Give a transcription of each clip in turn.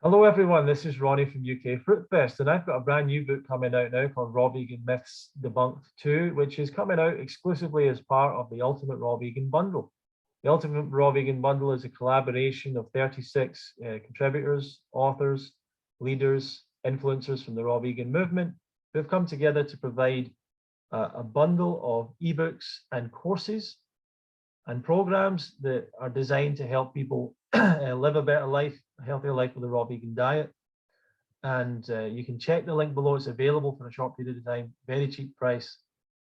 Hello everyone, this is Ronnie from UK Fruit Fest, and I've got a brand new book coming out now called Raw Vegan Myths Debunked 2, which is coming out exclusively as part of the Ultimate Raw Vegan Bundle. The Ultimate Raw Vegan Bundle is a collaboration of 36 contributors, authors, leaders, influencers from the raw vegan movement who have come together to provide a bundle of ebooks and courses and programs that are designed to help people live a better life, a healthier life with a raw vegan diet. And you can check the link below. It's available for a short period of time, very cheap price.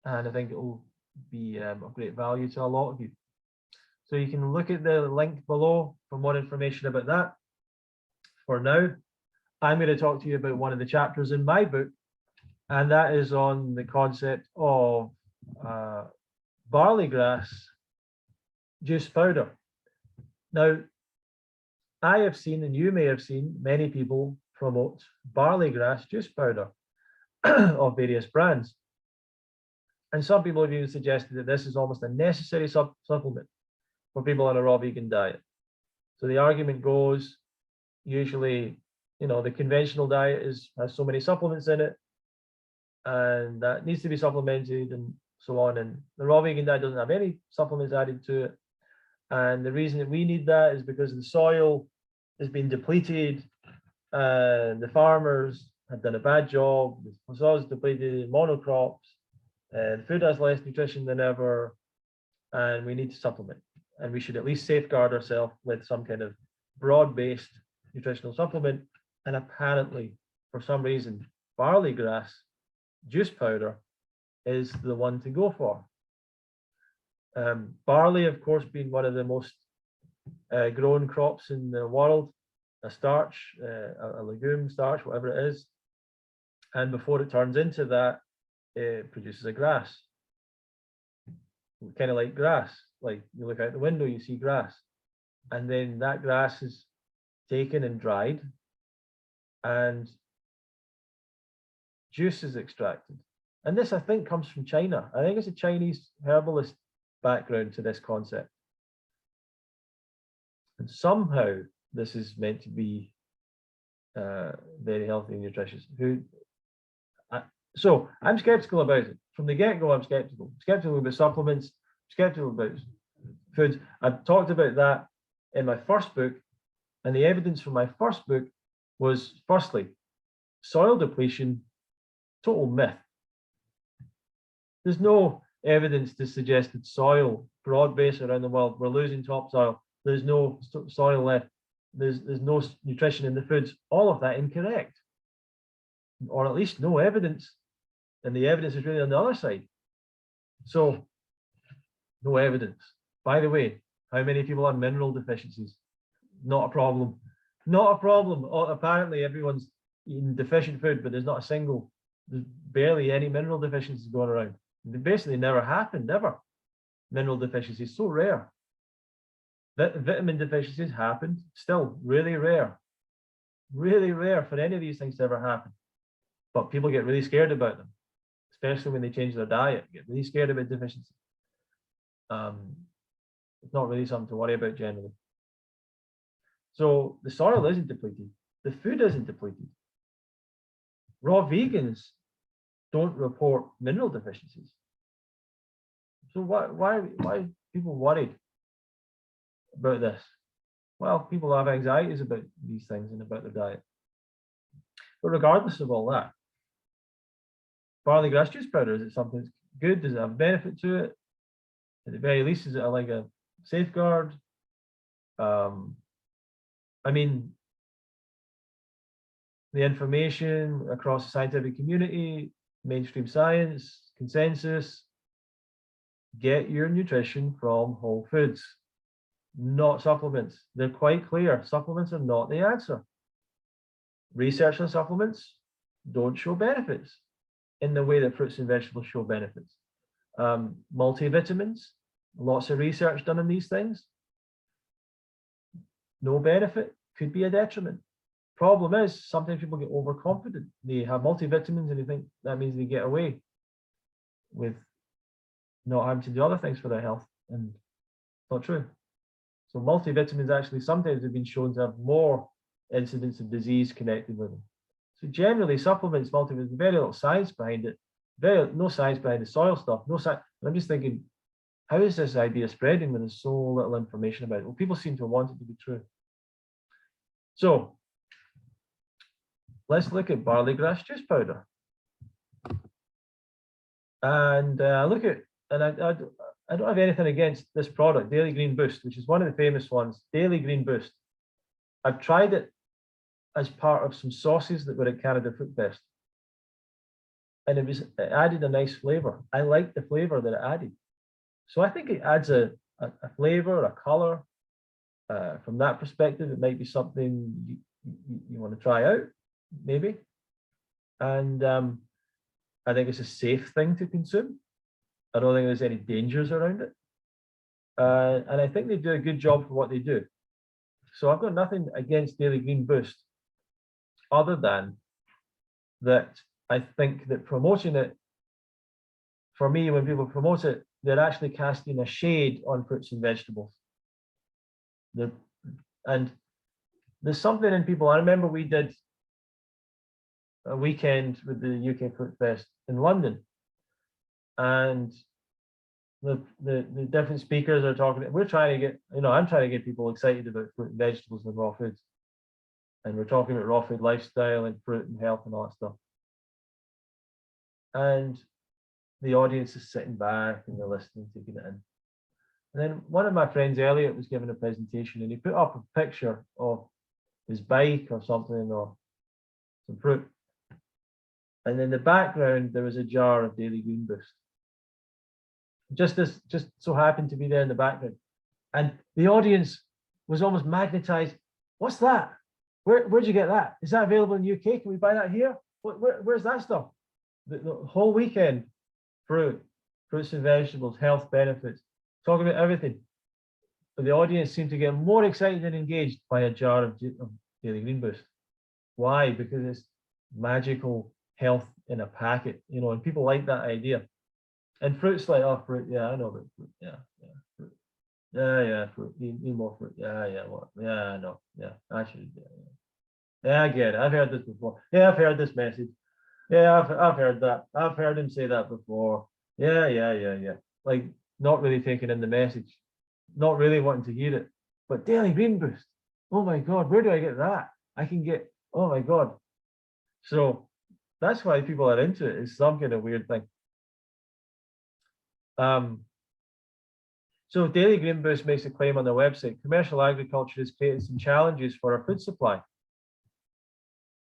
And I think it will be of great value to a lot of you. So you can look at the link below for more information about that. For now, I'm going to talk to you about one of the chapters in my book, and that is on the concept of barley grass juice powder. Now, I have seen, and you may have seen, many people promote barley grass juice powder of various brands. And some people have even suggested that this is almost a necessary supplement for people on a raw vegan diet. So the argument goes, usually, you know, the conventional diet has so many supplements in it, and that needs to be supplemented and so on. And the raw vegan diet doesn't have any supplements added to it. And the reason that we need that is because the soil has been depleted, and the farmers have done a bad job. The soil is depleted, monocrops, the food has less nutrition than ever, and we need to supplement. And we should at least safeguard ourselves with some kind of broad-based nutritional supplement. And apparently, for some reason, barley grass juice powder is the one to go for. Barley, of course, being one of the most grown crops in the world, a starch, a legume starch, whatever it is. And before it turns into that, it produces a grass. Kind of like grass, like you look out the window, you see grass. And then that grass is taken and dried, and juice is extracted. And this, I think, comes from China. I think it's a Chinese herbalist background to this concept. And somehow this is meant to be very healthy and nutritious. So I'm skeptical about it. From the get-go, I'm skeptical. Skeptical about supplements, skeptical about foods. I've talked about that in my first book, and the evidence from my first book was, firstly, soil depletion, total myth. There's no evidence to suggest that soil, broad base around the world, we're losing topsoil. There's no soil left. There's no nutrition in the foods. All of that incorrect, or at least no evidence. And the evidence is really on the other side. So, no evidence. By the way, how many people have mineral deficiencies? Not a problem. Not a problem. Oh, apparently everyone's eating deficient food, but there's barely any mineral deficiencies going around. They basically never happened, ever. Mineral deficiencies, so rare. Vitamin deficiencies happened, still really rare. Really rare for any of these things to ever happen. But people get really scared about them, especially when they change their diet, get really scared about deficiency. It's not really something to worry about generally. So the soil isn't depleted. The food isn't depleted. Raw vegans don't report mineral deficiencies. So why are people worried about this? Well, people have anxieties about these things and about their diet. But regardless of all that, barley grass juice powder, is it something that's good? Does it have benefit to it? At the very least, is it like a safeguard? I mean, the information across the scientific community, mainstream science, consensus, get your nutrition from whole foods, not supplements. They're quite clear. Supplements are not the answer. Research on supplements don't show benefits in the way that fruits and vegetables show benefits. Multivitamins, lots of research done on these things. No benefit, could be a detriment. Problem is, sometimes people get overconfident. They have multivitamins and they think that means they get away with not having to do other things for their health, and it's not true. So multivitamins actually sometimes have been shown to have more incidence of disease connected with them. So generally, supplements, multivitamins, very little science behind it, no science behind the soil stuff, no science. I'm just thinking, how is this idea spreading when there's so little information about it? Well, people seem to want it to be true. So let's look at barley grass juice powder. And look at, and I don't have anything against this product, Daily Green Boost, which is one of the famous ones, Daily Green Boost. I've tried it as part of some sauces that were at Canada Fruit Fest. And it added a nice flavor. I liked the flavor that it added. So I think it adds a flavor, a color. From that perspective, it might be something you want to try out, maybe. And I think it's a safe thing to consume. I don't think there's any dangers around it. And I think they do a good job for what they do. So I've got nothing against Daily Green Boost, other than that I think that promoting it, for me, when people promote it, they're actually casting a shade on fruits and vegetables. And there's something in people. I remember we did a weekend with the UK Fruit Fest in London, and the different speakers are talking. We're trying to get, I'm trying to get people excited about fruit and vegetables and raw foods, and we're talking about raw food lifestyle and fruit and health and all that stuff. And the audience is sitting back and they're listening, taking it in. And then one of my friends, Elliot, was giving a presentation, and he put up a picture of his bike or something, or some fruit. And in the background, there was a jar of Daily Green Boost. Just so happened to be there in the background. And the audience was almost magnetized. What's that? Where'd you get that? Is that available in the UK? Can we buy that here? Where's that stuff? The whole weekend, fruits and vegetables, health benefits, talking about everything. But the audience seemed to get more excited and engaged by a jar of Daily Green Boost. Why? Because it's magical health in a packet, and people like that idea. And fruit's like, oh, fruit, yeah, I know about fruit, fruit. Yeah, fruit, need more fruit, what? I know, I should, I get it, I've heard this before. Yeah, I've heard this message. Yeah, I've heard that. I've heard him say that before. Yeah. Like, not really taking in the message, not really wanting to hear it. But Daily Green Boost, oh my God, where do I get that? I can get, oh my God. So that's why people are into it. It's some kind of weird thing. So Daily Green Boost makes a claim on their website: commercial agriculture has created some challenges for our food supply.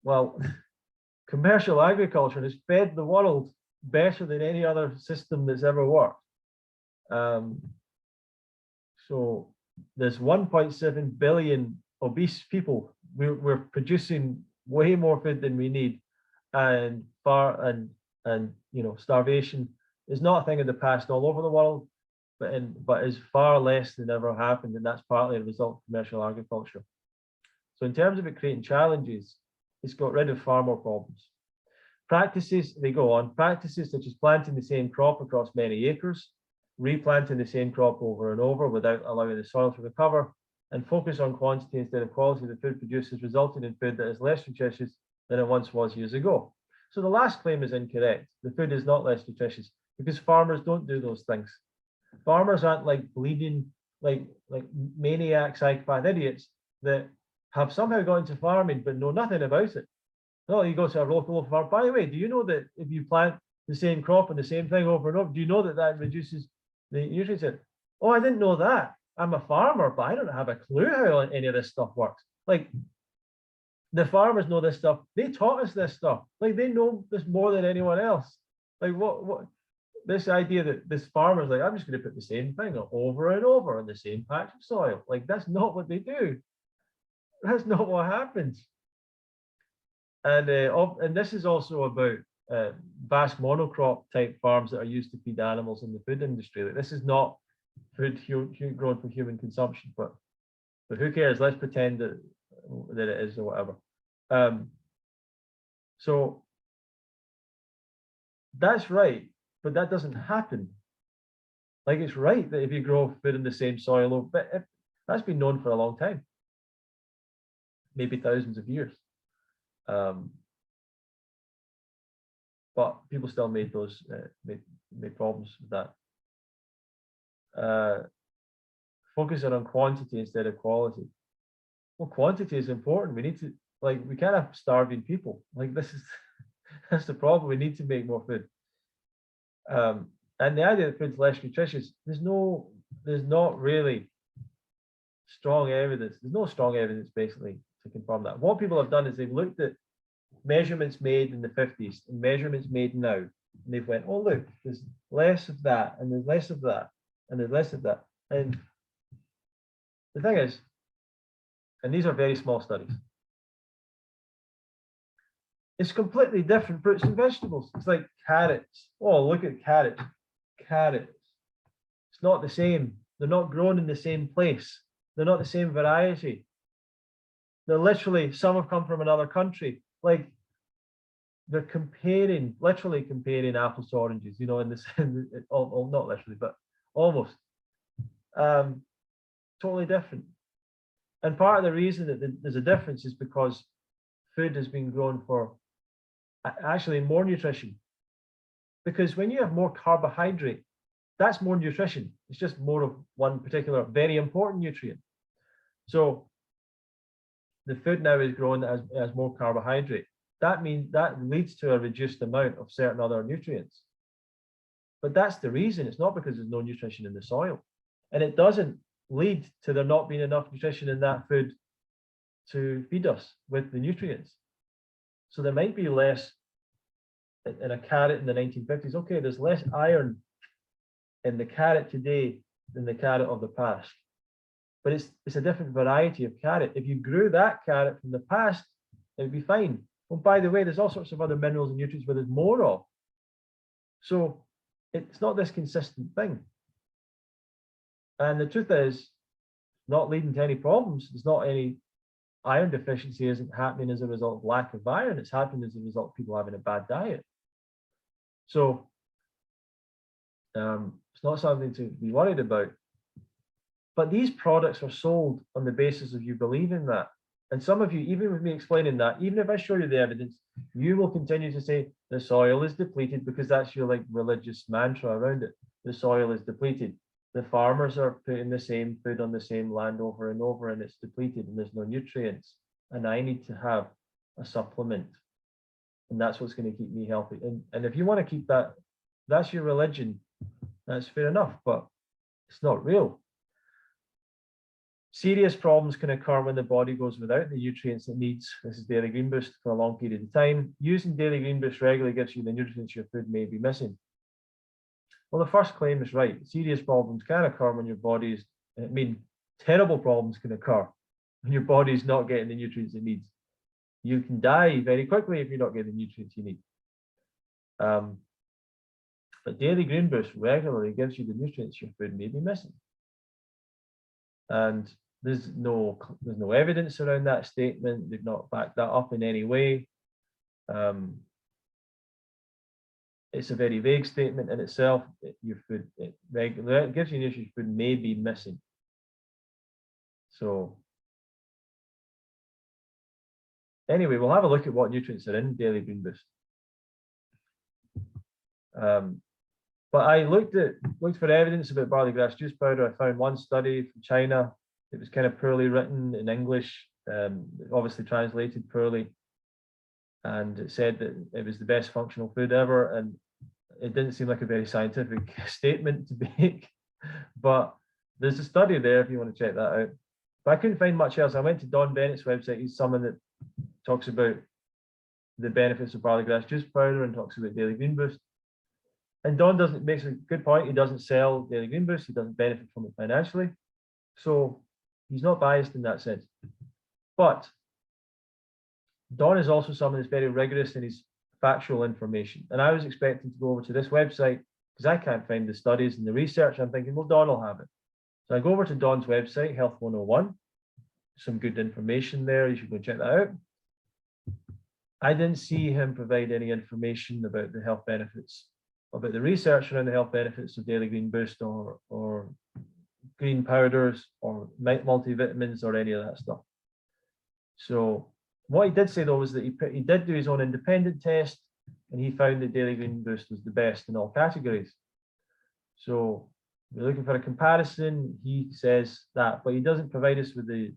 Well, commercial agriculture has fed the world better than any other system that's ever worked. So there's 1.7 billion obese people. We're producing way more food than we need, and starvation is not a thing of the past all over the world, but is far less than ever happened, and that's partly a result of commercial agriculture. So in terms of it creating challenges, it's got rid of far more problems. Practices, they go on, practices such as planting the same crop across many acres, replanting the same crop over and over without allowing the soil to recover, and focus on quantity instead of quality of the food produced has resulted in food that is less nutritious than it once was years ago. So the last claim is incorrect. The food is not less nutritious because farmers don't do those things. Farmers aren't like bleeding, like maniac psychopath idiots that have somehow got into farming but know nothing about it. No, you go to a local farm. By the way, do you know that if you plant the same crop and the same thing over and over, do you know that that reduces the nutrients? Oh, I didn't know that. I'm a farmer, but I don't have a clue how any of this stuff works. Like, the farmers know this stuff. They taught us this stuff. Like, they know this more than anyone else. Like, what this idea that this farmer's like, I'm just going to put the same thing over and over on the same patch of soil. Like, that's not what they do. That's not what happens. And this is also about vast monocrop type farms that are used to feed animals in the food industry. Like, this is not food grown for human consumption, but who cares? Let's pretend that it is or whatever. So that's right, but that doesn't happen. Like, it's right that if you grow food in the same soil, but that's been known for a long time. maybe thousands of years. But people still made those made problems with that. Focusing on quantity instead of quality. Well, quantity is important. We need to, like, we can't have starving people. Like, this is that's the problem. We need to make more food. And the idea that food's less nutritious, there's not really strong evidence. There's no strong evidence basically to confirm that. What people have done is they've looked at measurements made in the 50s and measurements made now, and they've went, oh look, there's less of that, and there's less of that, and there's less of that. And the thing is, and these are very small studies, it's completely different fruits and vegetables. It's like carrots. Oh, look at carrots. Carrots. It's not the same. They're not grown in the same place. They're not the same variety. They're literally, some have come from another country. Like, they're comparing, literally comparing apples to oranges, you know, in this, not literally, but almost. Totally different. And part of the reason that there's a difference is because food has been grown for actually more nutrition. Because when you have more carbohydrate, that's more nutrition. It's just more of one particular very important nutrient. So the food now is grown as more carbohydrate. That means that leads to a reduced amount of certain other nutrients. But that's the reason. It's not because there's no nutrition in the soil. And it doesn't lead to there not being enough nutrition in that food to feed us with the nutrients. So there might be less in a carrot in the 1950s. Okay, there's less iron in the carrot today than the carrot of the past. But it's a different variety of carrot. If you grew that carrot from the past, it would be fine. Well, by the way, there's all sorts of other minerals and nutrients where there's more of. So it's not this consistent thing. And the truth is, not leading to any problems. There's not any iron deficiency isn't happening as a result of lack of iron. It's happening as a result of people having a bad diet. So it's not something to be worried about. But these products are sold on the basis of you believing that. And some of you, even with me explaining that, even if I show you the evidence, you will continue to say the soil is depleted because that's your like religious mantra around it. The soil is depleted. The farmers are putting the same food on the same land over and over, and it's depleted and there's no nutrients. And I need to have a supplement. And that's what's going to keep me healthy. And if you want to keep that, that's your religion. That's fair enough, but it's not real. Serious problems can occur when the body goes without the nutrients it needs. This is Daily Green Boost for a long period of time. Using Daily Green Boost regularly gives you the nutrients your food may be missing. Well, the first claim is right. Serious problems can occur when your body is, terrible problems can occur when your body is not getting the nutrients it needs. You can die very quickly if you're not getting the nutrients you need. But Daily Green Boost regularly gives you the nutrients your food may be missing. And there's no evidence around that statement. They've not backed that up in any way. It's a very vague statement in itself. Your food, it gives you nutrients your food may be missing. So anyway, we'll have a look at what nutrients are in Daily Green Boost. But I looked for evidence about barley grass juice powder. I found one study from China. It was kind of poorly written in English, obviously translated poorly. And it said that it was the best functional food ever. And it didn't seem like a very scientific statement to make. But there's a study there if you want to check that out. But I couldn't find much else. I went to Don Bennett's website. He's someone that talks about the benefits of barley grass juice powder and talks about Daily Green Boost. And Don makes a good point. He doesn't sell Daily Green Boost. He doesn't benefit from it financially. So he's not biased in that sense. But Don is also someone that's very rigorous in his factual information. And I was expecting to go over to this website because I can't find the studies and the research. I'm thinking, well, Don will have it. So I go over to Don's website, Health 101. Some good information there. You should go check that out. I didn't see him provide any information about the health benefits, about the research around the health benefits of Daily Green Boost or green powders or multivitamins or any of that stuff. So what he did say though was that he did do his own independent test, and he found that Daily Green Boost was the best in all categories. So if you're looking for a comparison, he says that, but he doesn't provide us with the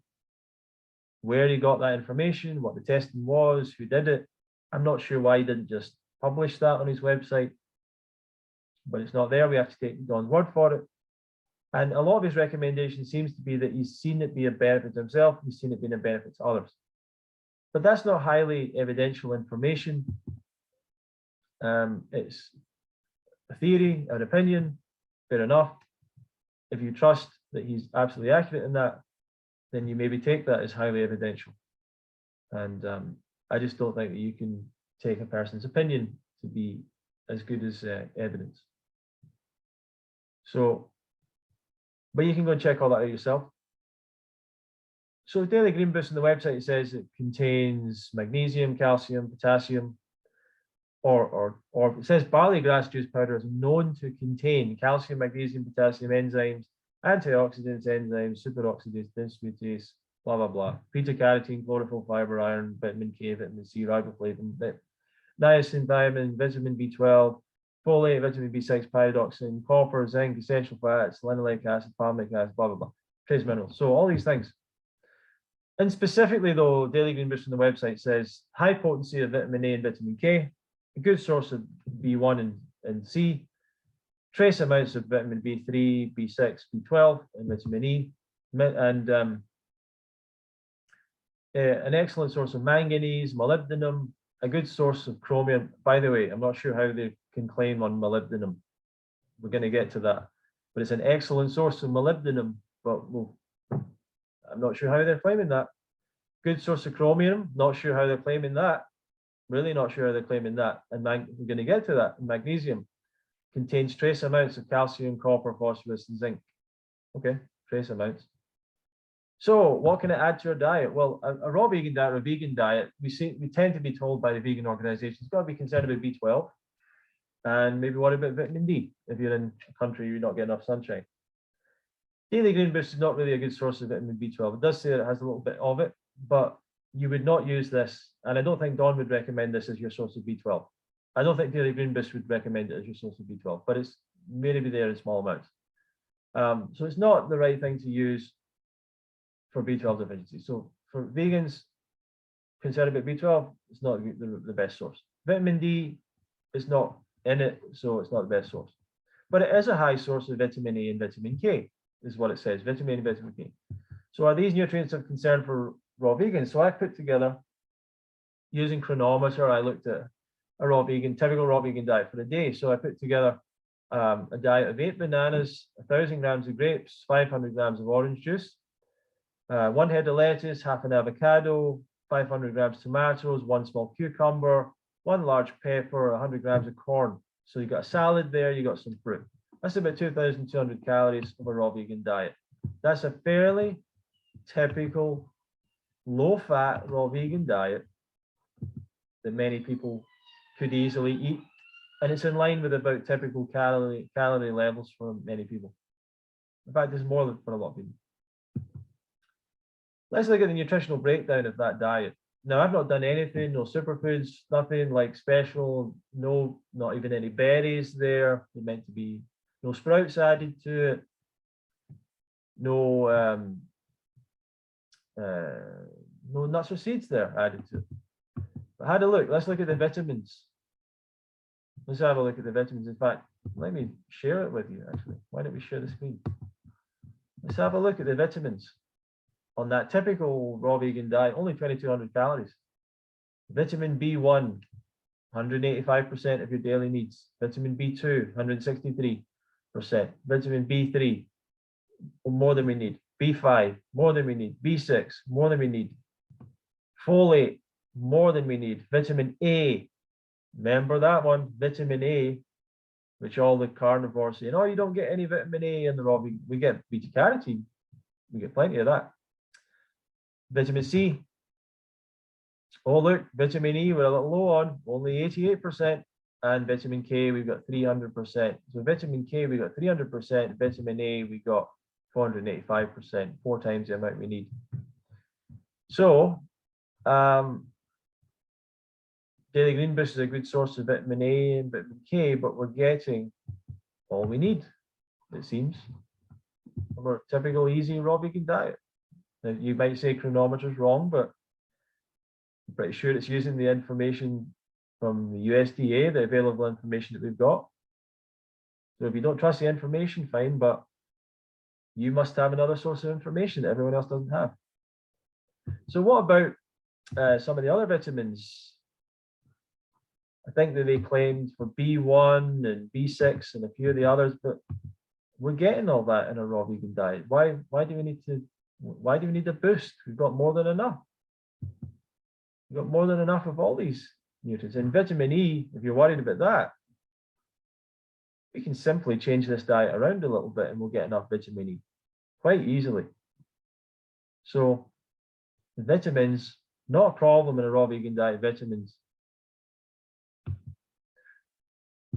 where he got that information, what the testing was, who did it. I'm not sure why he didn't just publish that on his website, but it's not there. We have to take Don's word for it. And a lot of his recommendation seems to be that he's seen it be a benefit to himself, he's seen it being a benefit to others. But that's not highly evidential information. It's a theory, an opinion, fair enough. If you trust that he's absolutely accurate in that, then you maybe take that as highly evidential. And I just don't think that you can take a person's opinion to be as good as evidence. So, but you can go and check all that out yourself. So Daily Green Boost on the website says it contains magnesium, calcium, potassium, or it says barley grass juice powder is known to contain calcium, magnesium, potassium, enzymes, antioxidants, enzymes, superoxidase, dismutase, blah, blah, blah. Beta-carotene, chlorophyll, fiber, iron, vitamin K, vitamin C, riboflavin, niacin, thiamine, vitamin B12, folate, vitamin B6, pyridoxine, copper, zinc, essential fats, linoleic acid, palmitic acid, blah, blah, blah. Trace minerals. So all these things. And specifically though, Daily Green Boost on the website says high potency of vitamin A and vitamin K, a good source of B1 and C, trace amounts of vitamin B3, B6, B12, and vitamin E, and an excellent source of manganese, molybdenum, a good source of chromium. By the way, I'm not sure how they can claim on molybdenum. We're going to get to that. But it's an excellent source of molybdenum, but I'm not sure how they're claiming that. Good source of chromium, not sure how they're claiming that. Really not sure how they're claiming that. And we're going to get to that. And magnesium contains trace amounts of calcium, copper, phosphorus, and zinc. Okay, trace amounts. So what can it add to your diet? Well, a raw vegan diet or a vegan diet, we tend to be told by the vegan organizations, you've got to be concerned about B12 and maybe what about vitamin D if you're in a country you're not getting enough sunshine. Daily Green Boost is not really a good source of vitamin B12. It does say that it has a little bit of it, but you would not use this, and I don't think Don would recommend this as your source of B12. I don't think Daily Green Boost would recommend it as your source of B12, but it's maybe there in small amounts. So it's not the right thing to use for B12 deficiency. So for vegans concerned about B12, it's not the best source. Vitamin D is not in it, so it's not the best source. But it is a high source of vitamin A and vitamin K, is what it says, vitamin A and vitamin K. So are these nutrients of concern for raw vegans? So I put together, using Chronometer, I looked at a typical raw vegan diet for the day. So I put together a diet of 8 bananas, 1,000 grams of grapes, 500 grams of orange juice, 1 head of lettuce, half an avocado, 500 grams tomatoes, 1 small cucumber, 1 large pepper, 100 grams of corn. So you got a salad there, you got some fruit. That's about 2,200 calories of a raw vegan diet. That's a fairly typical low-fat raw vegan diet that many people could easily eat, and it's in line with about typical calorie levels for many people. In fact, there's more than for a lot of people. Let's look at the nutritional breakdown of that diet. Now, I've not done anything, no superfoods, nothing like special, no, not even any berries there. They're meant to be no sprouts added to it, no nuts or seeds there added to it. But had a look. Let's look at the vitamins. Let's have a look at the vitamins. In fact, let me share it with you, actually. Why don't we share the screen? Let's have a look at the vitamins. On that typical raw vegan diet, only 2,200 calories. Vitamin B1, 185% of your daily needs. Vitamin B2, 163%. Vitamin B3, more than we need. B5, more than we need. B6, more than we need. Folate, more than we need. Vitamin A, remember that one, vitamin A, which all the carnivores say, oh, you don't get any vitamin A in the raw vegan. We get beta carotene. We get plenty of that. Vitamin C. Oh, look, vitamin E, we're a little low on, only 88%. And vitamin K, we've got 300%. So vitamin K, we got 300%. Vitamin A, we got 485%, 4 times the amount we need. So Daily green boost is a good source of vitamin A and vitamin K, but we're getting all we need, it seems, from our typical easy raw vegan diet. Now, you might say chronometer's wrong, but I'm pretty sure it's using the information from the USDA, the available information that we've got. So if you don't trust the information, fine, but you must have another source of information that everyone else doesn't have. So what about some of the other vitamins? I think that they claimed for B1 and B6 and a few of the others, but we're getting all that in a raw vegan diet. Why do we need a boost? We've got more than enough. We've got more than enough of all these nutrients. And vitamin E, if you're worried about that, we can simply change this diet around a little bit and we'll get enough vitamin E quite easily. So the vitamins, not a problem in a raw vegan diet, vitamins.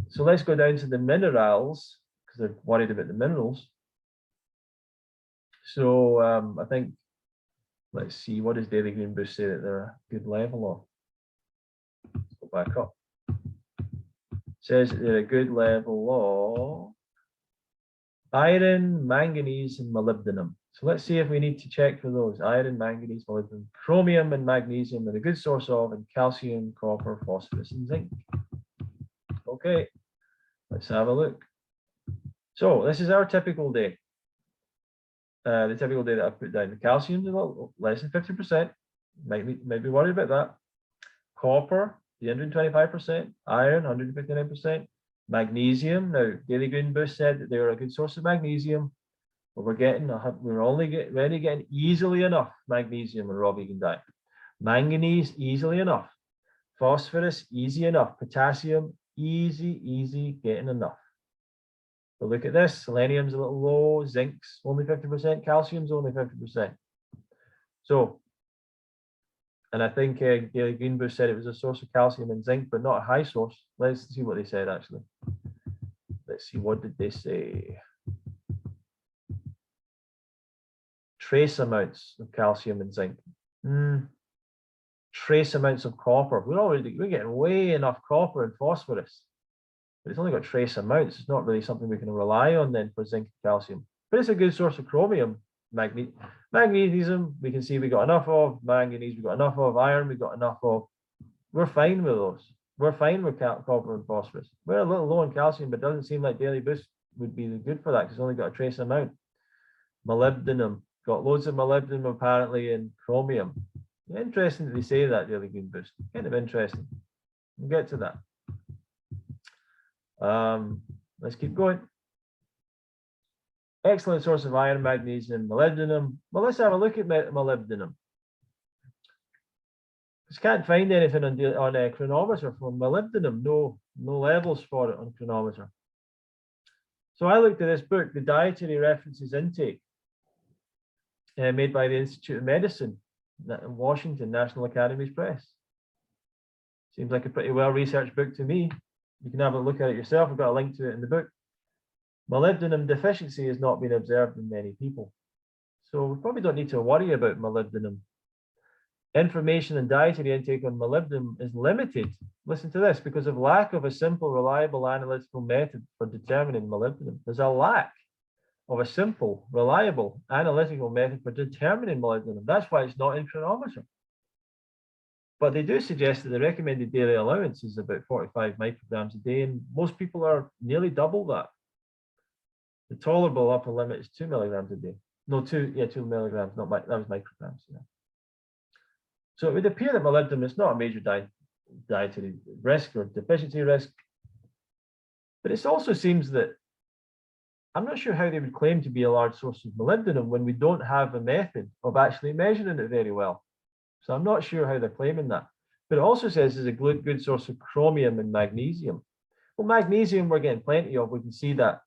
So let's go down to the minerals, because they're worried about the minerals. So I think, let's see, what does Daily Green Boost say that they're a good level of? Let's go back up. It says that they're a good level of iron, manganese, and molybdenum. So let's see if we need to check for those. Iron, manganese, molybdenum, chromium, and magnesium are a good source of, and calcium, copper, phosphorus, and zinc. Okay, let's have a look. So this is our typical day. The typical day that I've put down. The calcium is a little less than 50%. Might be worried about that. Copper, 125%. Iron, 159%. Magnesium. Now, Daily Green Boost said that they were a good source of magnesium, but we're only getting easily enough magnesium in a raw vegan diet. Manganese, easily enough. Phosphorus, easy enough. Potassium, easy getting enough. But look at this, selenium's a little low, zinc's only 50%, calcium's only 50%. So, and I think Daily Green Boost said it was a source of calcium and zinc, but not a high source. Let's see what they said actually. Let's see, what did they say? Trace amounts of calcium and zinc. Trace amounts of copper. We're getting way enough copper and phosphorus. But it's only got trace amounts. It's not really something we can rely on then for zinc and calcium. But it's a good source of chromium. Magnesium, we can see we got enough of. Manganese, we got enough of. Iron, we got enough of. We're fine with those. We're fine with copper and phosphorus. We're a little low on calcium, but it doesn't seem like Daily Boost would be good for that because it's only got a trace amount. Molybdenum, got loads of molybdenum apparently in chromium. Interesting that they say that, Daily Green Boost. Kind of interesting. We'll get to that. Let's keep going. Excellent source of iron, magnesium, molybdenum. Well, let's have a look at molybdenum. Just can't find anything on a chronometer for molybdenum. No levels for it on chronometer. So I looked at this book, the Dietary References Intake, made by the Institute of Medicine in Washington, National Academies Press. Seems like a pretty well-researched book to me. You can have a look at it yourself. I've got a link to it in the book. Molybdenum deficiency has not been observed in many people. So we probably don't need to worry about molybdenum. Information and dietary intake on molybdenum is limited. Listen to this, because of lack of a simple, reliable analytical method for determining molybdenum. There's a lack of a simple, reliable analytical method for determining molybdenum. That's why it's not in chronometer. But they do suggest that the recommended daily allowance is about 45 micrograms a day, and most people are nearly double that. The tolerable upper limit is 2 milligrams a day. No, 2 milligrams, that was micrograms. Yeah. So it would appear that molybdenum is not a major dietary risk or deficiency risk. But it also seems that I'm not sure how they would claim to be a large source of molybdenum when we don't have a method of actually measuring it very well. So I'm not sure how they're claiming that. But it also says it's a good source of chromium and magnesium. Well, magnesium we're getting plenty of. We can see that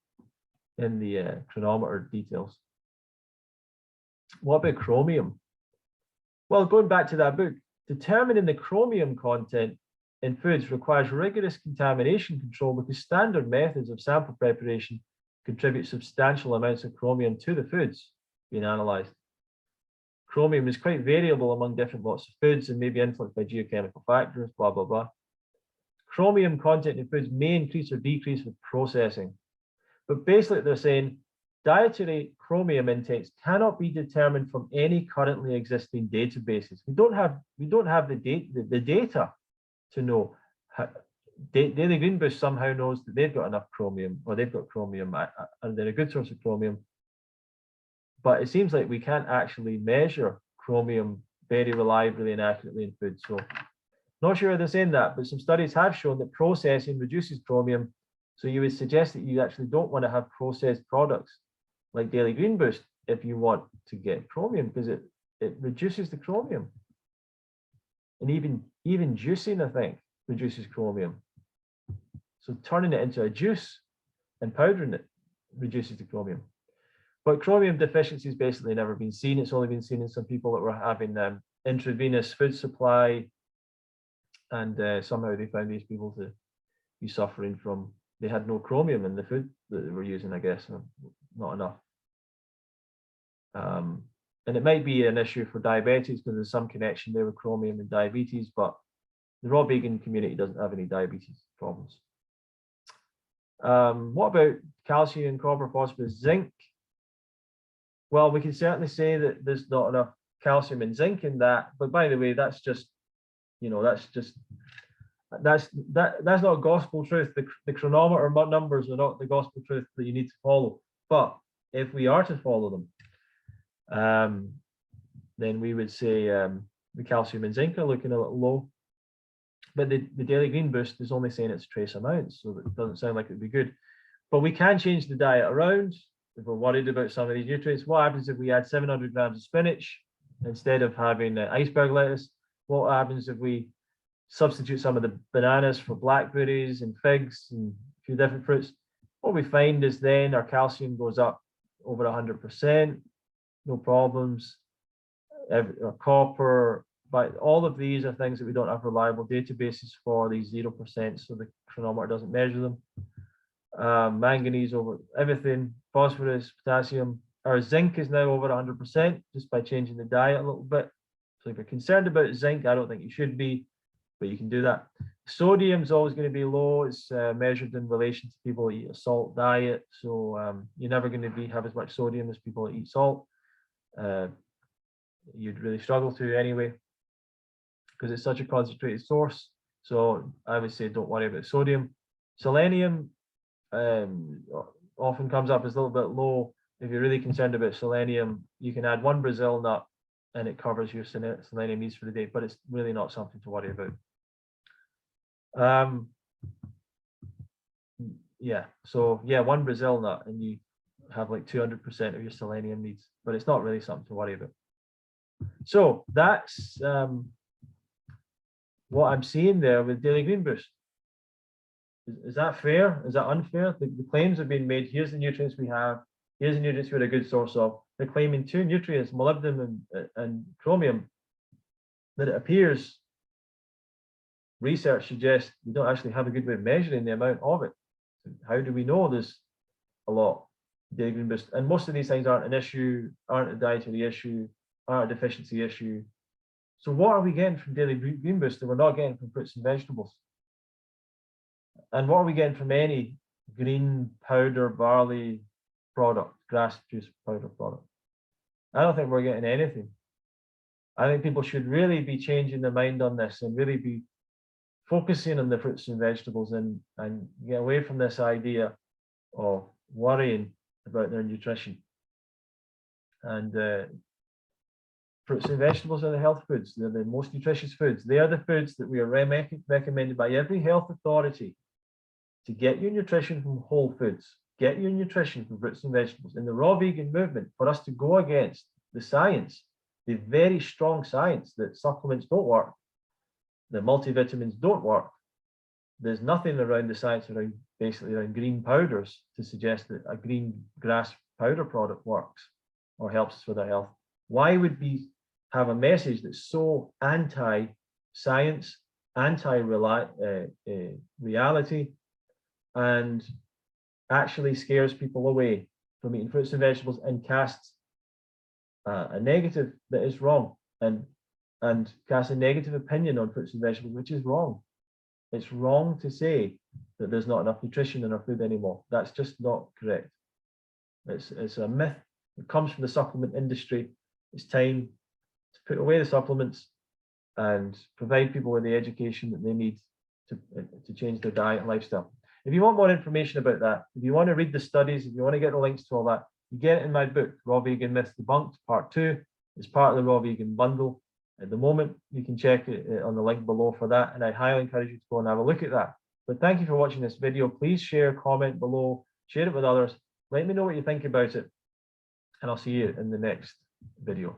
in the chronometer details. What about chromium? Well, going back to that book, determining the chromium content in foods requires rigorous contamination control because standard methods of sample preparation contribute substantial amounts of chromium to the foods being analyzed. chromium is quite variable among different lots of foods and may be influenced by geochemical factors, blah, blah, blah. Chromium content in foods may increase or decrease with processing. But basically they're saying dietary chromium intakes cannot be determined from any currently existing databases. We don't have the data to know. Daily Green Bush somehow knows that they've got enough chromium, or they've got chromium, and they're a good source of chromium. But it seems like we can't actually measure chromium very reliably and accurately in food. So not sure they're saying that, but some studies have shown that processing reduces chromium. So you would suggest that you actually don't want to have processed products like Daily Green Boost if you want to get chromium, because it reduces the chromium. And even juicing, I think, reduces chromium. So turning it into a juice and powdering it reduces the chromium. But chromium deficiency has basically never been seen. It's only been seen in some people that were having intravenous food supply, and somehow they found these people to be suffering from, they had no chromium in the food that they were using, I guess, not enough. And it might be an issue for diabetes because there's some connection there with chromium and diabetes, but the raw vegan community doesn't have any diabetes problems. What about calcium, copper, phosphorus, zinc? Well, we can certainly say that there's not enough calcium and zinc in that, but by the way, that's just, that's not gospel truth. The chronometer numbers are not the gospel truth that you need to follow. But if we are to follow them, then we would say the calcium and zinc are looking a little low. But the Daily Green Boost is only saying it's trace amounts, so it doesn't sound like it'd be good. But we can change the diet around if we're worried about some of these nutrients. What happens if we add 700 grams of spinach instead of having iceberg lettuce? What happens if we substitute some of the bananas for blackberries and figs and a few different fruits? What we find is then our calcium goes up over 100%, no problems. Our copper, but all of these are things that we don't have reliable databases for, these 0%, so the chronometer doesn't measure them. Manganese over everything, phosphorus, potassium. Our zinc is now over 100% just by changing the diet a little bit. So if you're concerned about zinc, I don't think you should be, but you can do that. Sodium is always going to be low. It's measured in relation to people who eat a salt diet. So you're never going to have as much sodium as people that eat salt. You'd really struggle to anyway, because it's such a concentrated source. So I would say don't worry about sodium. Selenium often comes up as a little bit low. If you're really concerned about selenium, you can add 1 Brazil nut and it covers your selenium needs for the day, but it's really not something to worry about. Yeah, so yeah, 1 Brazil nut and you have like 200% of your selenium needs, but it's not really something to worry about. So that's what I'm seeing there with Daily Green Boost. Is that fair? Is that unfair? The claims have been made. Here's the nutrients we have. Here's the nutrients we're a good source of. They're claiming 2 nutrients, molybdenum and chromium, that it appears research suggests we don't actually have a good way of measuring the amount of it. How do we know there's a lot? Daily Green Boost, and most of these things aren't an issue, aren't a dietary issue, aren't a deficiency issue. So what are we getting from Daily Green Boost that we're not getting from fruits and vegetables? And what are we getting from any green powder barley product, grass juice powder product? I don't think we're getting anything. I think people should really be changing their mind on this and really be focusing on the fruits and vegetables and get away from this idea of worrying about their nutrition. And fruits and vegetables are the health foods. They're the most nutritious foods. They are the foods that we are recommended by every health authority to get your nutrition from whole foods, get your nutrition from fruits and vegetables. In the raw vegan movement, for us to go against the science, the very strong science that supplements don't work, the multivitamins don't work, there's nothing around the science around basically around green powders to suggest that a green grass powder product works or helps us with our health. Why would we have a message that's so anti-science, anti-reality, and actually scares people away from eating fruits and vegetables and casts a negative that is wrong, and cast a negative opinion on fruits and vegetables, which is wrong. It's wrong to say that there's not enough nutrition in our food anymore. That's just not correct. It's a myth. It comes from the supplement industry. It's time to put away the supplements and provide people with the education that they need to change their diet and lifestyle. If you want more information about that, if you want to read the studies, if you want to get the links to all that, you get it in my book, Raw Vegan Myths Debunked, Part 2. It's part of the Raw Vegan Bundle. At the moment, you can check it on the link below for that, and I highly encourage you to go and have a look at that. But thank you for watching this video. Please share, comment below, share it with others. Let me know what you think about it, and I'll see you in the next video.